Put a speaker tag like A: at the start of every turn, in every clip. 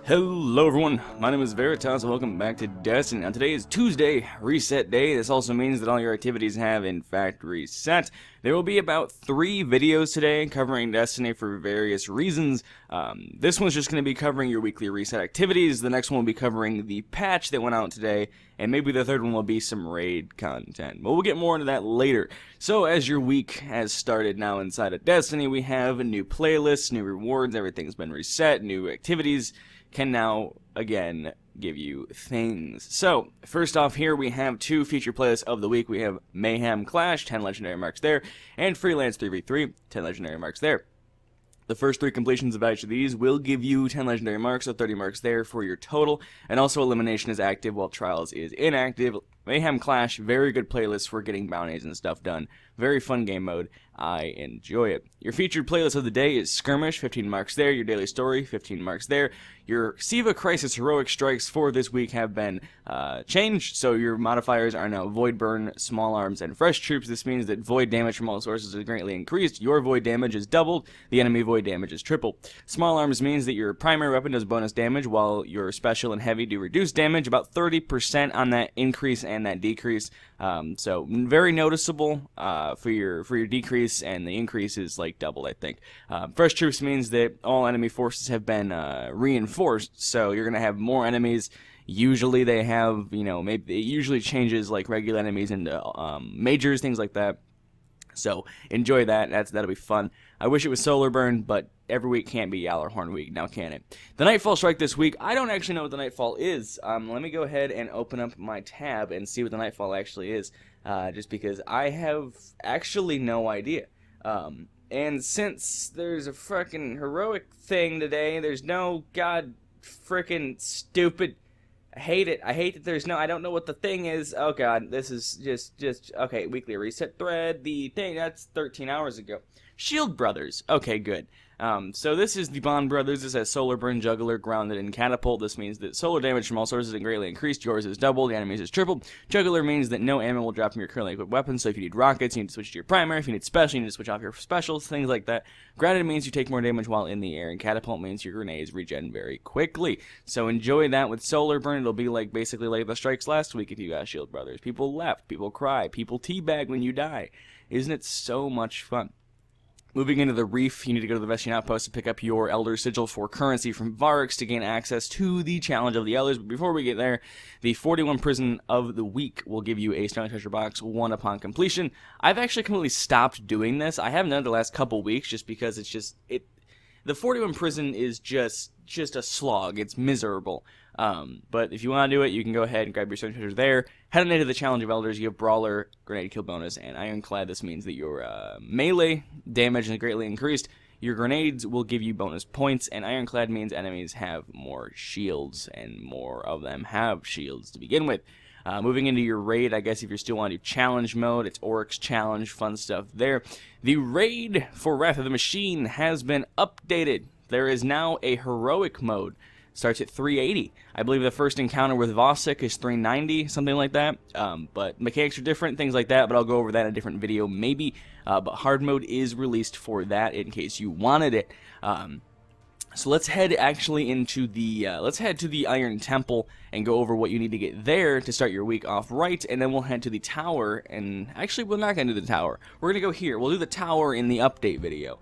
A: Hello everyone, my name is Veritas and welcome back to Destiny. Now today is Tuesday, reset day. This also means that all your activities have in fact reset. There will be about 3 videos today covering Destiny for various reasons. This one's just going to be covering your weekly reset activities, the next one will be covering the patch that went out today, and maybe the third one will be some raid content. But we'll get more into that later. So as your week has started now inside of Destiny, we have new playlists, new rewards, everything's been reset, new activities can now, again, give you things. So, first off here, we have 2 feature playlists of the week. We have Mayhem Clash, 10 legendary marks there, and Freelance 3v3, 10 legendary marks there. The first 3 completions of each of these will give you 10 legendary marks, so 30 marks there for your total, and also Elimination is active while Trials is inactive. Mayhem Clash, very good playlist for getting bounties and stuff done. Very fun game mode. I enjoy it. Your featured playlist of the day is Skirmish, 15 marks there. Your Daily Story, 15 marks there. Your Siva Crisis Heroic Strikes for this week have been changed, so your modifiers are now Void Burn, Small Arms, and Fresh Troops. This means that void damage from all sources is greatly increased. Your void damage is doubled. The enemy void damage is tripled. Small Arms means that your primary weapon does bonus damage, while your special and heavy do reduced damage, about 30% on that increase and that decrease. So very noticeable for your decrease, and the increase is like doubled, I think. Fresh Troops means that all enemy forces have been reinforced, so you're gonna have more enemies. Usually they have, maybe it usually changes like regular enemies into majors, things like that. So enjoy that. That'll be fun. I wish it was Solar Burn, but every week can't be Yallarhorn week, now can it? The Nightfall strike this week, I don't actually know what the Nightfall is. Let me go ahead and open up my tab and see what the Nightfall actually is, just because I have actually no idea. And since there's a frickin' heroic thing today, there's no god frickin' stupid... I hate it. I hate that there's no... I don't know what the thing is. Oh god, this is just... Okay, weekly reset thread. The thing, that's 13 hours ago. Shield Brothers. Okay, good. So this is the Bond Brothers. This has Solar Burn, Juggler, Grounded, and Catapult. This means that solar damage from all sources is greatly increased. Yours is doubled. The enemy's is tripled. Juggler means that no ammo will drop from your currently equipped weapon. So if you need rockets, you need to switch to your primary. If you need special, you need to switch off your specials. Things like that. Grounded means you take more damage while in the air. And Catapult means your grenades regen very quickly. So enjoy that with Solar Burn. It'll be like basically like the strikes last week if you got Shield Brothers. People left. People cry. People teabag when you die. Isn't it so much fun? Moving into the Reef, you need to go to the Vestian Outpost to pick up your Elder Sigil for currency from Varix to gain access to the Challenge of the Elders. But before we get there, the 41 Prison of the Week will give you a Stone Treasure Box 1 upon completion. I've actually completely stopped doing this. I haven't done it the last couple weeks just because the 41 Prison is just a slog. It's miserable. But if you want to do it, you can go ahead and grab your Stone Treasure there. Head on into the Challenge of Elders. You have Brawler, Grenade Kill Bonus, and Ironclad. This means that your melee damage is greatly increased. Your grenades will give you bonus points, and Ironclad means enemies have more shields, and more of them have shields to begin with. Moving into your raid, I guess if you're still on your challenge mode, it's Oryx Challenge, fun stuff there. The raid for Wrath of the Machine has been updated. There is now a heroic mode. Starts at 380. I believe the first encounter with Vosik is 390, something like that. But mechanics are different, things like that, but I'll go over that in a different video maybe. But hard mode is released for that in case you wanted it. So let's head actually into the, let's head to the Iron Temple and go over what you need to get there to start your week off right, and then we'll head to the tower, and actually we're not going to do the tower. We're going to go here. We'll do the tower in the update video.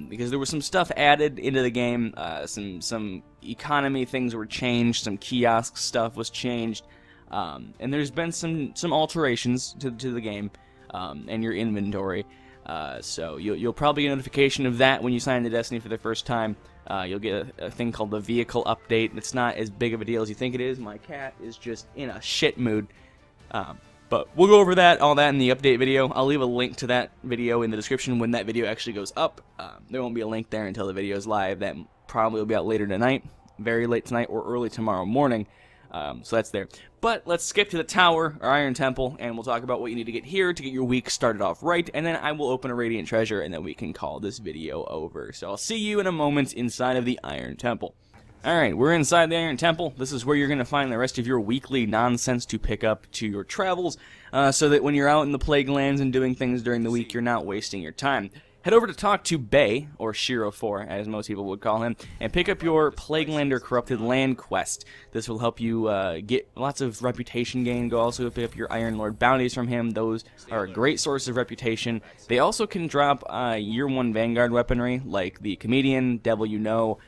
A: Because there was some stuff added into the game, some economy things were changed, some kiosk stuff was changed, and there's been some alterations to the game and your inventory. So you'll probably get a notification of that when you sign into Destiny for the first time. You'll get a thing called the vehicle update. It's not as big of a deal as you think it is. My cat is just in a shit mood. But we'll go over all that in the update video. I'll leave a link to that video in the description when that video actually goes up. There won't be a link there until the video is live. That probably will be out later tonight, very late tonight, or early tomorrow morning. So that's there. But let's skip to the tower, or Iron Temple, and we'll talk about what you need to get here to get your week started off right. And then I will open a Radiant Treasure, and then we can call this video over. So I'll see you in a moment inside of the Iron Temple. Alright, we're inside the Iron Temple. This is where you're going to find the rest of your weekly nonsense to pick up to your travels, so that when you're out in the Plague Lands and doing things during the week, you're not wasting your time. head over to talk to Bay, or Shiro 4, as most people would call him, and pick up your Plaguelander Corrupted Land quest. This will help you get lots of reputation gain. Go also pick up your Iron Lord bounties from him. Those are a great source of reputation. They also can drop Year 1 Vanguard weaponry, like the Comedian, Devil You Know,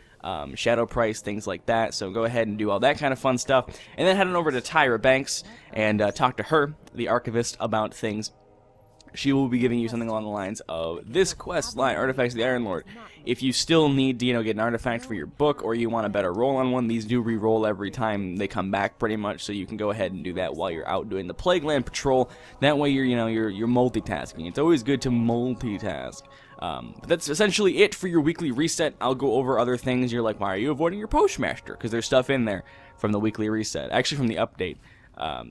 A: Shadow Price, things like that. So go ahead and do all that kind of fun stuff. And then head on over to Tyra Banks and talk to her, the archivist, about things. She will be giving you something along the lines of this quest line, Artifacts of the Iron Lord. If you still need to, get an artifact for your book, or you want a better roll on one, these do re-roll every time they come back, pretty much. So you can go ahead and do that while you're out doing the Plagueland patrol. That way, you're multitasking. It's always good to multitask. But that's essentially it for your weekly reset. I'll go over other things. You're like, why are you avoiding your Postmaster? Because there's stuff in there from the weekly reset, actually from the update.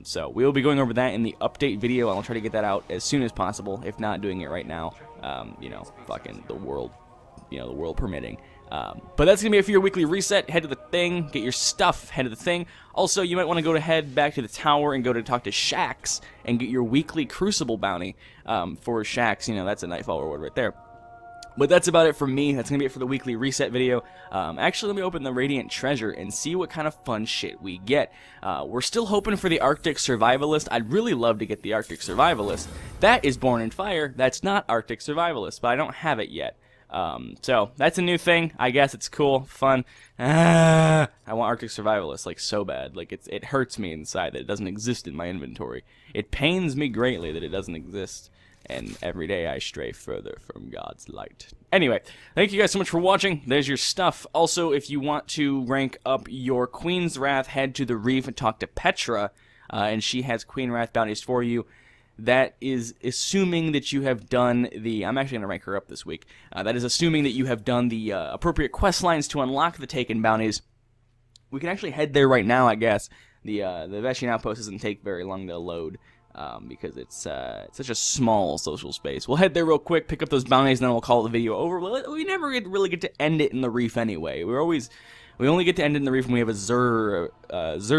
A: So we'll be going over that in the update video. I'll try to get that out as soon as possible, if not doing it right now. Fucking the world permitting. But that's gonna be it for your weekly reset. Head to the thing, get your stuff, head to the thing. Also, you might want to head back to the tower and go to talk to Shax and get your weekly Crucible bounty for Shax. That's a Nightfall reward right there. But that's about it from me. That's going to be it for the weekly reset video. Actually, let me open the Radiant Treaure and see what kind of fun shit we get. We're still hoping for the Arctic Survivalist. I'd really love to get the Arctic Survivalist. That is Born in Fire. That's not Arctic Survivalist, but I don't have it yet. So that's a new thing. I guess it's cool, fun. I want Arctic Survivalist, like, so bad. Like, it hurts me inside that it doesn't exist in my inventory. It pains me greatly that it doesn't exist. And every day I stray further from God's light. Anyway, thank you guys so much for watching. There's your stuff. Also, if you want to rank up your Queen's Wrath, head to the Reef and talk to Petra, and she has Queen Wrath bounties for you. That is assuming that you have done the... I'm actually going to rank her up this week. That is assuming that you have done the appropriate quest lines to unlock the Taken bounties. We can actually head there right now, I guess. The Veshian Outpost doesn't take very long to load. Because it's such a small social space. We'll head there real quick, pick up those bounties, and then we'll call the video over. We never really get to end it in the Reef anyway. We only get to end it in the Reef when we have a Zur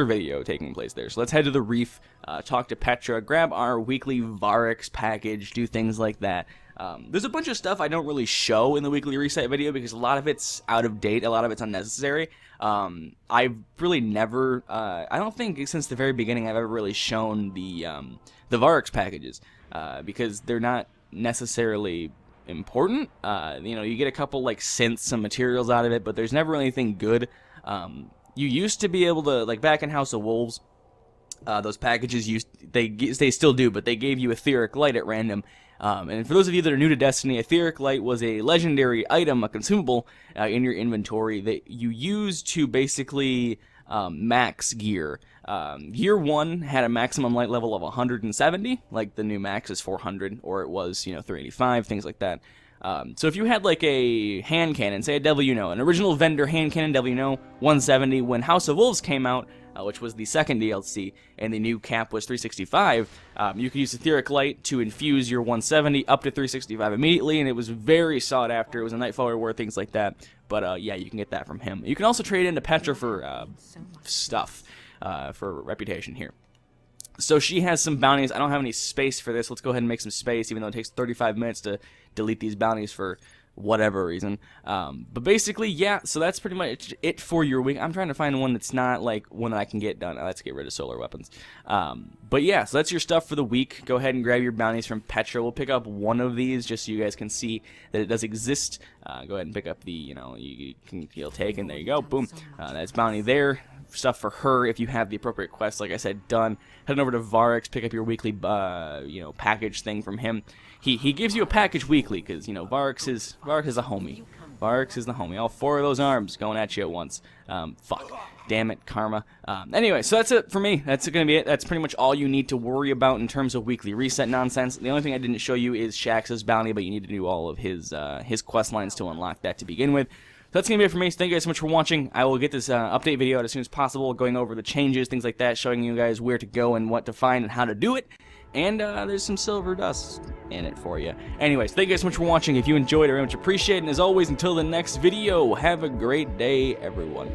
A: video taking place there. So let's head to the Reef, talk to Petra, grab our weekly Varix package, do things like that. There's a bunch of stuff I don't really show in the weekly reset video because a lot of it's out of date, a lot of it's unnecessary. I've really never, I don't think since the very beginning I've ever really shown the Varix packages, because they're not necessarily important. You get a couple, like, synths, some materials out of it, but there's never anything good. You used to be able to, like, back in House of Wolves, those packages they still do, but they gave you Etheric Light at random. And for those of you that are new to Destiny, Etheric Light was a legendary item, a consumable in your inventory that you use to basically max gear. Year 1 had a maximum light level of 170, like the new max is 400, or it was 385, things like that. So if you had like a hand cannon, say a Devil You Know, an original vendor hand cannon Devil You Know, 170, when House of Wolves came out, which was the second DLC, and the new cap was 365, you could use Etheric Light to infuse your 170 up to 365 immediately, and it was very sought after. It was a Nightfall reward, things like that. But yeah, you can get that from him. You can also trade into Petra for stuff, for reputation here. So she has some bounties. I don't have any space for this. Let's go ahead and make some space, even though it takes 35 minutes to delete these bounties for whatever reason. But basically, yeah, so that's pretty much it for your week. I'm trying to find one that's not like one that I can get done. Let's get rid of solar weapons. But yeah, so that's your stuff for the week. Go ahead and grab your bounties from Petra. We'll pick up one of these just so you guys can see that it does exist. Go ahead and pick up the, you'll take, and there you go, boom. That's bounty there. Stuff for her if you have the appropriate quest, like I said, done. Head over to Varix, pick up your weekly, package thing from him. He gives you a package weekly because Varix is a homie. Varix is the homie. All 4 of those arms going at you at once. Fuck. Damn it, karma. Anyway, so that's it for me. That's gonna be it. That's pretty much all you need to worry about in terms of weekly reset nonsense. The only thing I didn't show you is Shax's bounty, but you need to do all of his quest lines to unlock that to begin with. So that's going to be it for me. So thank you guys so much for watching. I will get this update video out as soon as possible, going over the changes, things like that, showing you guys where to go and what to find and how to do it. And there's some silver dust in it for you. Anyways, thank you guys so much for watching. If you enjoyed, I very much appreciate it. And as always, until the next video, have a great day, everyone.